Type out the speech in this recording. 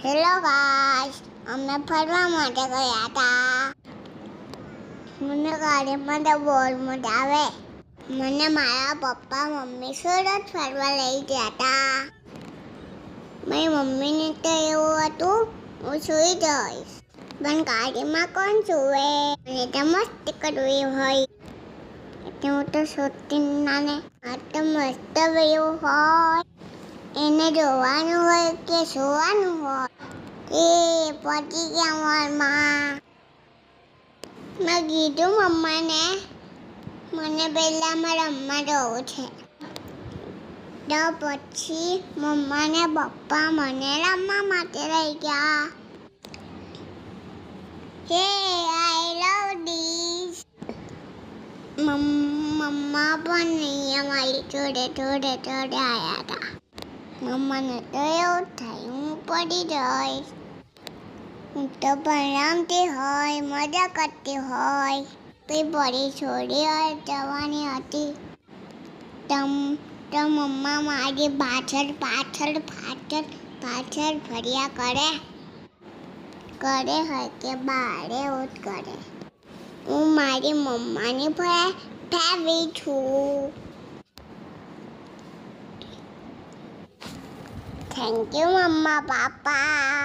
Hello guys, અમે ફરવા માટે ગયા હતા. મને ગાડીમાં તો બહુ મજા આવે. મને મારા પપ્પા મમ્મી સુરત ફરવા લઈ ગયા હતા. મારી મમ્મીને તો એવું હતું હું સૂઈ જઈશ, પણ ગાડીમાં કોણ સૂવે? મને તો મસ્તી કરવી હોય એટલે હું તો સૂતી ના ને. આ તો મસ્ત વ્યૂ હોય, એને જોવાનું હોય કે સુવાનું હોય. એ પહોંચી ગયા મોલમાં. મેં કીધું મમ્માને મને પહેલાંમાં રમવા જવું છે. તો પછી મમ્મા ને પપ્પા મને રમવા માટે લઈ ગયા. હે આઈ લવ ધીસ. મમ્મા પણ નહીં અમારી જોડે આવ્યા હતા. મમ્માને તો એવું થાય હું પડી જઈશ. હું તો પણ રમતી હોય, મજા કરતી હોય, કોઈ પડી છોડી હોય જવાની હતી. તો મમ્મા મારી પાછળ ફર્યા કરે હોય કે બારે જ કરે. હું મારી મમ્માની ફેવરી છું. Thank you mamma papa.